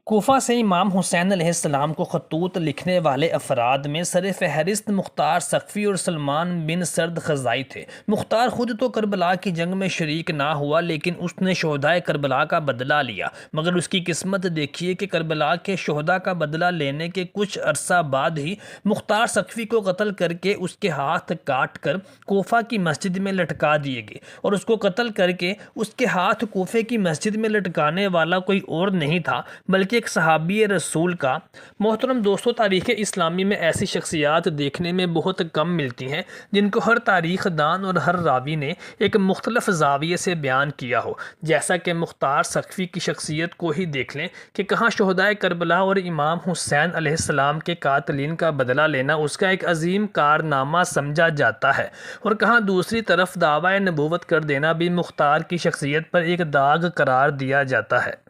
کوفہ سے امام حسین علیہ السلام کو خطوط لکھنے والے افراد میں سر فہرست مختار سقفی اور سلمان بن سرد خزائی تھے۔ مختار خود تو کربلا کی جنگ میں شریک نہ ہوا، لیکن اس نے شہدائے کربلا کا بدلہ لیا، مگر اس کی قسمت دیکھیے کہ کربلا کے شہداء کا بدلہ لینے کے کچھ عرصہ بعد ہی مختار سقفی کو قتل کر کے اس کے ہاتھ کاٹ کر کوفہ کی مسجد میں لٹکا دیے گئے، اور اس کو قتل کر کے اس کے ہاتھ کوفے کی مسجد میں لٹکانے والا کوئی اور نہیں تھا بلکہ ایک صحابی رسول کا۔ محترم دوستو، تاریخ اسلامی میں ایسی شخصیات دیکھنے میں بہت کم ملتی ہیں جن کو ہر تاریخ دان اور ہر راوی نے ایک مختلف زاویے سے بیان کیا ہو، جیسا کہ مختار سقفی کی شخصیت کو ہی دیکھ لیں کہ کہاں شہدائے کربلا اور امام حسین علیہ السلام کے قاتلین کا بدلہ لینا اس کا ایک عظیم کارنامہ سمجھا جاتا ہے، اور کہاں دوسری طرف دعویٰ نبوت کر دینا بھی مختار کی شخصیت پر ایک داغ قرار دیا جاتا ہے۔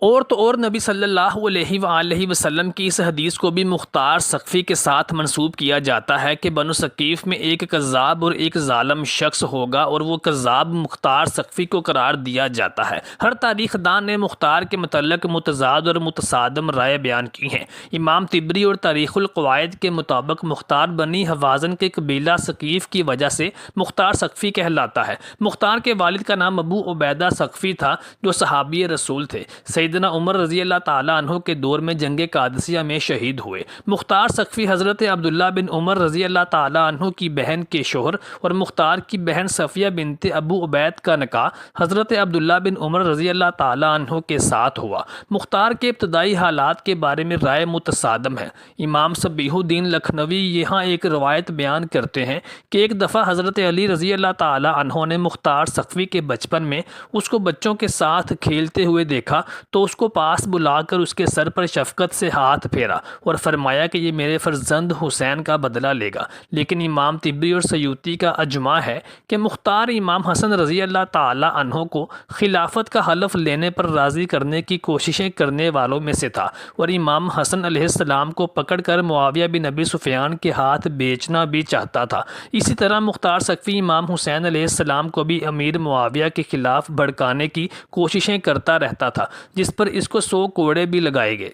اور نبی صلی اللہ علیہ وآلہ وسلم کی اس حدیث کو بھی مختار سقفی کے ساتھ منسوب کیا جاتا ہے کہ بنو ثقیف میں ایک کذاب اور ایک ظالم شخص ہوگا، اور وہ کذاب مختار سقفی کو قرار دیا جاتا ہے۔ ہر تاریخ دان نے مختار کے متعلق متضاد اور متصادم رائے بیان کی ہیں۔ امام طبری اور تاریخ القواعد کے مطابق مختار بنی حوازن کے قبیلہ ثقیف کی وجہ سے مختار سقفی کہلاتا ہے۔ مختار کے والد کا نام ابو عبیدہ سقفی تھا، جو صحابی رسول تھے۔ سیدنا عمر رضی اللہ تعالیٰ عنہ کے دور میں جنگ قادسیہ میں شہید ہوئے۔ مختار سقفی حضرت عبداللہ بن عمر رضی اللہ تعالیٰ عنہ کی بہن کے شوہر اور مختار کی بہن صفیہ بنت ابو عبید کا نکاح حضرت عبداللہ بن عمر رضی اللہ تعالیٰ عنہ کے ساتھ ہوا۔ مختار کے ابتدائی حالات کے بارے میں رائے متصادم ہے۔ امام صبیح الدین لکھنوی یہاں ایک روایت بیان کرتے ہیں کہ ایک دفعہ حضرت علی رضی اللہ تعالیٰ عنہ نے مختار سقفی کے بچپن میں اس کو بچوں کے ساتھ کھیلتے ہوئے دیکھا تو اس کو پاس بلا کر اس کے سر پر شفقت سے ہاتھ پھیرا اور فرمایا کہ یہ میرے فرزند حسین کا بدلہ لے گا۔ لیکن امام طبری اور سیوطی کا اجماع ہے کہ مختار امام حسن رضی اللہ تعالی عنہ کو خلافت کا حلف لینے پر راضی کرنے کی کوششیں کرنے والوں میں سے تھا، اور امام حسن علیہ السلام کو پکڑ کر معاویہ بن ابی سفیان کے ہاتھ بیچنا بھی چاہتا تھا۔ اسی طرح مختار سقفی امام حسین علیہ السلام کو بھی امیر معاویہ کے خلاف بھڑکانے کی کوششیں کرتا رہتا تھا، جس پر اس کو 100 کوڑے بھی لگائے گئے۔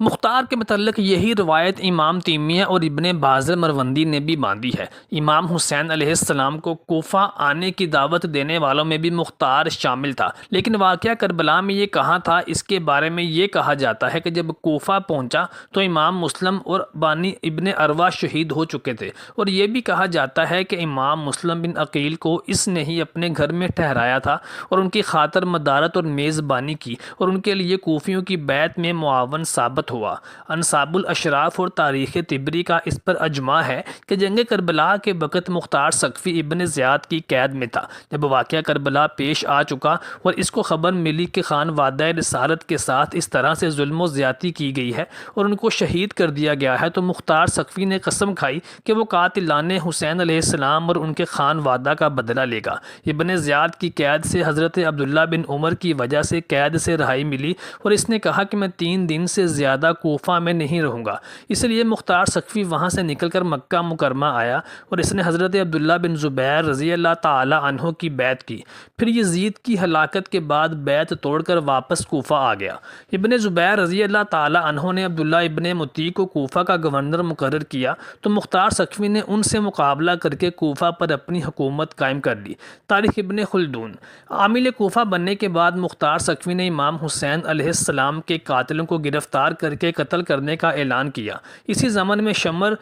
مختار کے متعلق یہی روایت امام تیمیہ اور ابن باز مروندی نے بھی باندھی ہے۔ امام حسین علیہ السلام کو کوفہ آنے کی دعوت دینے والوں میں بھی مختار شامل تھا، لیکن واقعہ کربلا میں یہ کہاں تھا، اس کے بارے میں یہ کہا جاتا ہے کہ جب کوفہ پہنچا تو امام مسلم اور بانی ابن اروا شہید ہو چکے تھے، اور یہ بھی کہا جاتا ہے کہ امام مسلم بن عقیل کو اس نے ہی اپنے گھر میں ٹھہرایا تھا اور ان کی خاطر مدارت اور میزبانی کی، اور ان کے لیے کوفیوں کی بیعت میں معاون ثابت ہوا۔ انصاب الاشراف اور تاریخ طبری کا اس پر اجماع ہے کہ جنگ کربلا کے وقت مختار سقفی ابن زیاد کی قید میں تھا۔ جب واقعہ کربلا پیش آ چکا اور اس کو خبر ملی کہ خان وعدہ رسالت کے ساتھ اس طرح سے ظلم و زیادتی کی گئی ہے اور ان کو شہید کر دیا گیا ہے، تو مختار سقفی نے قسم کھائی کہ وہ قاتلان حسین علیہ السلام اور ان کے خان وعدہ کا بدلہ لے گا۔ ابن زیاد کی قید سے حضرت عبداللہ بن عمر کی وجہ سے قید سے رہائی ملی، اور اس نے کہا کہ میں 3 دن سے زیادہ کوفہ میں نہیں رہوں گا۔ اس لیے مختار سقفی وہاں سے نکل کر مکہ مکرمہ آیا، اور اس نے حضرت عبداللہ بن زبیر رضی اللہ تعالی عنہ کی بیعت کی۔ پھر یزید کی ہلاکت کے بعد بیعت توڑ کر واپس کوفہ آ گیا۔ ابن زبیر رضی اللہ تعالی عنہ نے عبداللہ ابن مطیع کو کوفہ کا گورنر مقرر کیا، تو مختار سقفی نے ان سے مقابلہ کر کے کوفہ پر اپنی حکومت قائم کر لی۔ تاریخ ابن خلدون۔ عامل کوفہ بننے کے بعد مختار سقفی نے امام حسین علیہ السلام کے قاتلوں کو گرفتار کر کے قتل کرنے کا اعلان کیا۔ اسی زمن میں شمر،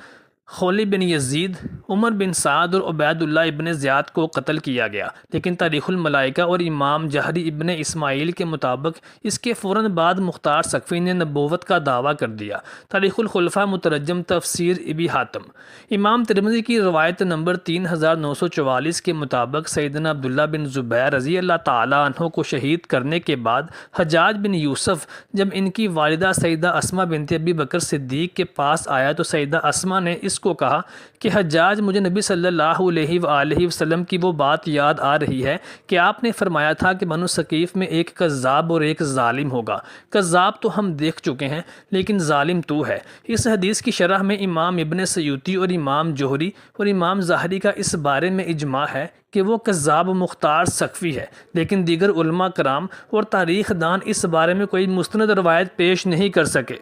خولی بن یزید، عمر بن سعد اور عبید اللہ ابن زیاد کو قتل کیا گیا، لیکن تاریخ الملائکہ اور امام جہری ابن اسماعیل کے مطابق اس کے فوراً بعد مختار سقفی نے نبوت کا دعویٰ کر دیا۔ تاریخ الخلفاء مترجم تفسیر ابی حاتم۔ امام ترمذی کی روایت نمبر 3944 کے مطابق سیدنا عبداللہ بن زبیر رضی اللہ تعالی عنہ کو شہید کرنے کے بعد حجاج بن یوسف جب ان کی والدہ سیدہ اسماء بنت ابی بکر صدیق کے پاس آیا تو سیدہ اسماء نے اس کو کہا کہ حجاج، مجھے نبی صلی اللہ علیہ وآلہ وسلم کی وہ بات یاد آ رہی ہے کہ آپ نے فرمایا تھا کہ بنو ثقیف میں ایک کذاب اور ایک ظالم ہوگا۔ کذاب تو ہم دیکھ چکے ہیں، لیکن ظالم تو ہے۔ اس حدیث کی شرح میں امام ابن سیوطی اور امام جوہری اور امام ظاہری کا اس بارے میں اجماع ہے کہ وہ کذاب مختار ثقفی ہے، لیکن دیگر علماء کرام اور تاریخ دان اس بارے میں کوئی مستند روایت پیش نہیں کر سکے۔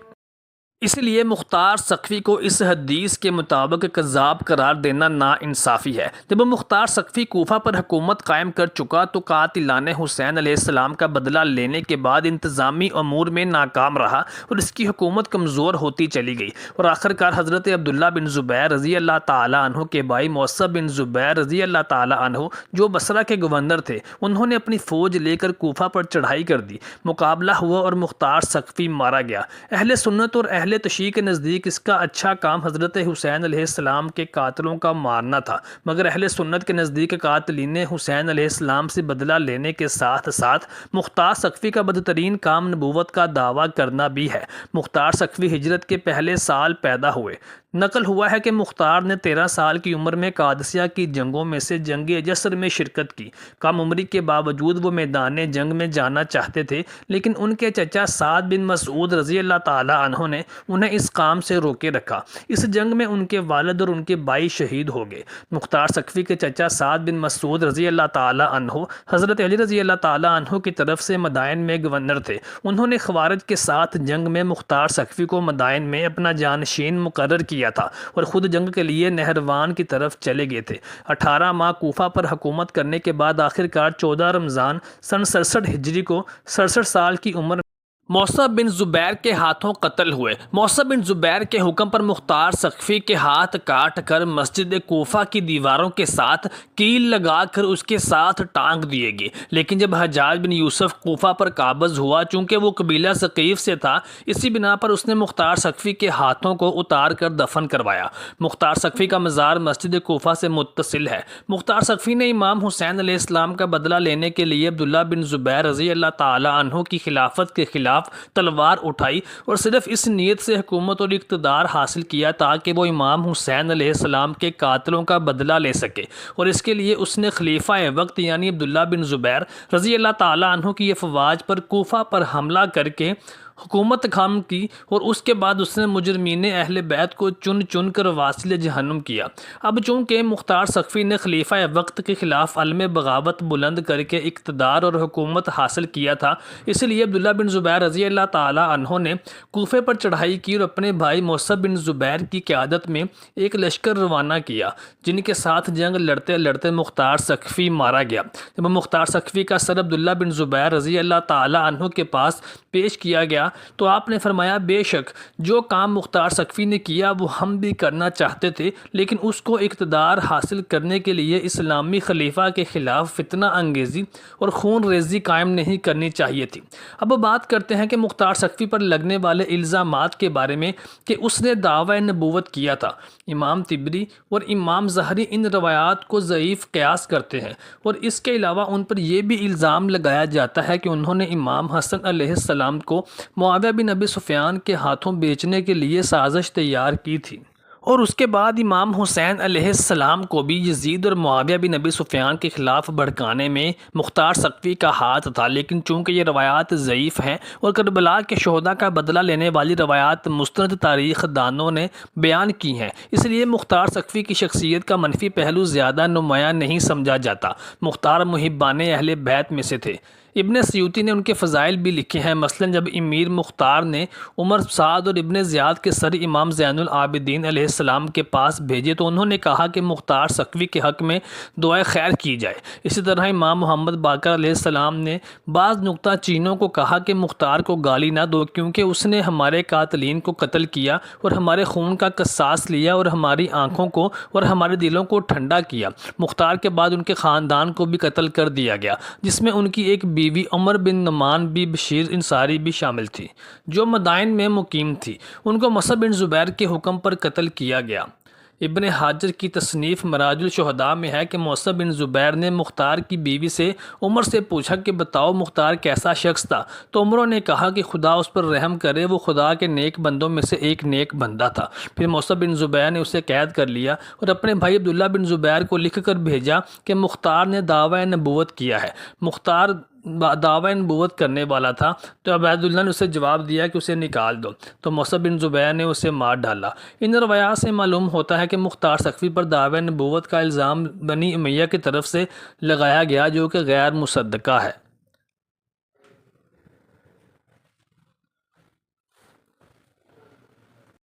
اس لیے مختار ثقفی کو اس حدیث کے مطابق کذاب قرار دینا ناانصافی ہے۔ جب مختار ثقفی کوفہ پر حکومت قائم کر چکا تو قاتلان حسین علیہ السلام کا بدلہ لینے کے بعد انتظامی امور میں ناکام رہا اور اس کی حکومت کمزور ہوتی چلی گئی، اور آخرکار حضرت عبداللہ بن زبیر رضی اللہ تعالیٰ عنہ کے بھائی موصب بن زبیر رضی اللہ تعالیٰ عنہ، جو بصرہ کے گورنر تھے، انہوں نے اپنی فوج لے کر کوفہ پر چڑھائی کر دی۔ مقابلہ ہوا اور مختار ثقفی مارا گیا۔ اہل سنت اور اہل تشیع کے نزدیک اس کا اچھا کام حضرت حسین علیہ السلام کے قاتلوں کا مارنا تھا، مگر اہل سنت کے نزدیک قاتلین حسین علیہ السلام سے بدلہ لینے کے ساتھ ساتھ مختار ثقفی کا بدترین کام نبوت کا دعویٰ کرنا بھی ہے۔ مختار ثقفی ہجرت کے پہلے سال پیدا ہوئے۔ نقل ہوا ہے کہ مختار نے 13 سال کی عمر میں قادسیہ کی جنگوں میں سے جنگ جسر میں شرکت کی۔ کم عمری کے باوجود وہ میدان جنگ میں جانا چاہتے تھے، لیکن ان کے چچا سعد بن مسعود رضی اللہ تعالیٰ عنہ نے انہیں اس کام سے روکے رکھا۔ اس جنگ میں ان کے والد اور ان کے بھائی شہید ہو گئے۔ مختار ثقفی کے چچا سعد بن مسعود رضی اللہ تعالیٰ عنہ حضرت علی رضی اللہ تعالیٰ عنہ کی طرف سے مدائن میں گورنر تھے۔ انہوں نے خوارج کے ساتھ جنگ میں مختار ثقفی کو مدائن میں اپنا جانشین مقرر کیا تھا اور خود جنگ کے لیے نہروان کی طرف چلے گئے تھے۔ 18 ماہ کوفہ پر حکومت کرنے کے بعد آخرکار 14 رمضان سن 67 ہجری کو 67 سال کی عمر میں موصب بن زبیر کے ہاتھوں قتل ہوئے۔ موصب بن زبیر کے حکم پر مختار ثقفی کے ہاتھ کاٹ کر مسجد کوفہ کی دیواروں کے ساتھ کیل لگا کر اس کے ساتھ ٹانگ دیے گئے، لیکن جب حجاج بن یوسف کوفہ پر قابض ہوا، چونکہ وہ قبیلہ ثقیف سے تھا، اسی بنا پر اس نے مختار ثقفی کے ہاتھوں کو اتار کر دفن کروایا۔ مختار ثقفی کا مزار مسجد کوفہ سے متصل ہے۔ مختار ثقفی نے امام حسین علیہ السلام کا بدلہ لینے کے لیے عبداللہ بن زبیر رضی اللہ تعالیٰ عنہ کی خلافت کے خلاف تلوار اٹھائی اور صرف اس نیت سے حکومت اور اقتدار حاصل کیا تاکہ وہ امام حسین علیہ السلام کے قاتلوں کا بدلہ لے سکے، اور اس کے لیے اس نے خلیفہ وقت یعنی عبداللہ بن زبیر رضی اللہ تعالیٰ عنہ کی افواج پر کوفہ پر حملہ کر کے حکومت خام کی، اور اس کے بعد اس نے مجرمین اہل بیت کو چن چن کر واصل جہنم کیا۔ اب چونکہ مختار ثقفی نے خلیفہ وقت کے خلاف علم بغاوت بلند کر کے اقتدار اور حکومت حاصل کیا تھا، اس لیے عبداللہ بن زبیر رضی اللہ تعالیٰ عنہ نے کوفے پر چڑھائی کی اور اپنے بھائی موصب بن زبیر کی قیادت میں ایک لشکر روانہ کیا، جن کے ساتھ جنگ لڑتے لڑتے مختار ثقفی مارا گیا۔ جب مختار ثقفی کا سر عبداللہ بن زبیر رضی اللہ تعالیٰ عنہ کے پاس پیش کیا گیا تو آپ نے فرمایا، بے شک جو کام مختار ثقفی نے کیا وہ ہم بھی کرنا چاہتے تھے، لیکن اس کو اقتدار حاصل کرنے کے لیے اسلامی خلیفہ کے خلاف فتنہ انگیزی اور خون ریزی قائم نہیں کرنی چاہیے تھی۔ اب بات کرتے ہیں کہ مختار ثقفی پر لگنے والے الزامات کے بارے میں کہ اس نے دعوی نبوت کیا تھا۔ امام طبری اور امام ظاہری ان روایات کو ضعیف قیاس کرتے ہیں، اور اس کے علاوہ ان پر یہ بھی الزام لگایا جاتا ہے کہ انہوں نے امام حسن علیہ السلام کو معاویہ بن ابی سفیان کے ہاتھوں بیچنے کے لیے سازش تیار کی تھی، اور اس کے بعد امام حسین علیہ السلام کو بھی یزید اور معاویہ بن ابی سفیان کے خلاف بھڑکانے میں مختار ثقفی کا ہاتھ تھا، لیکن چونکہ یہ روایات ضعیف ہیں اور کربلا کے شہداء کا بدلہ لینے والی روایات مستند تاریخ دانوں نے بیان کی ہیں، اس لیے مختار ثقفی کی شخصیت کا منفی پہلو زیادہ نمایاں نہیں سمجھا جاتا۔ مختار محبان اہل بیت میں سے تھے۔ ابن سیوطی نے ان کے فضائل بھی لکھے ہیں، مثلا جب امیر مختار نے عمر سعد اور ابن زیاد کے سر امام زین العابدین علیہ السلام کے پاس بھیجے تو انہوں نے کہا کہ مختار ثقفی کے حق میں دعائے خیر کی جائے۔ اسی طرح امام محمد باقر علیہ السلام نے بعض نکتہ چینوں کو کہا کہ مختار کو گالی نہ دو، کیونکہ اس نے ہمارے قاتلین کو قتل کیا اور ہمارے خون کا قصاص لیا اور ہماری آنکھوں کو اور ہمارے دلوں کو ٹھنڈا کیا۔ مختار کے بعد ان کے خاندان کو بھی قتل کر دیا گیا، جس میں ان کی ایک بیوی عمر بن نعمان بھی بشیر انصاری بھی شامل تھی، جو مدائن میں مقیم تھی۔ ان کو موصب بن زبیر کے حکم پر قتل کیا گیا۔ ابن حجر کی تصنیف مراج الشہداء میں ہے کہ موصب بن زبیر نے مختار کی بیوی سے عمر سے پوچھا کہ بتاؤ مختار کیسا شخص تھا، تو عمر نے کہا کہ خدا اس پر رحم کرے، وہ خدا کے نیک بندوں میں سے ایک نیک بندہ تھا۔ پھر موصب بن زبیر نے اسے قید کر لیا اور اپنے بھائی عبداللہ بن زبیر کو لکھ کر بھیجا کہ مختار نے دعویٰ نبوت کیا ہے۔ مختار دعویٰ نبوت کرنے والا تھا، تو عبید اللہ نے اسے جواب دیا کہ اسے نکال دو، تو موصب بن زبیر نے اسے مار ڈالا۔ ان روایات سے معلوم ہوتا ہے کہ مختار ثقفی پر دعویٰ نبوت کا الزام بنی امیہ کی طرف سے لگایا گیا، جو کہ غیر مصدقہ ہے۔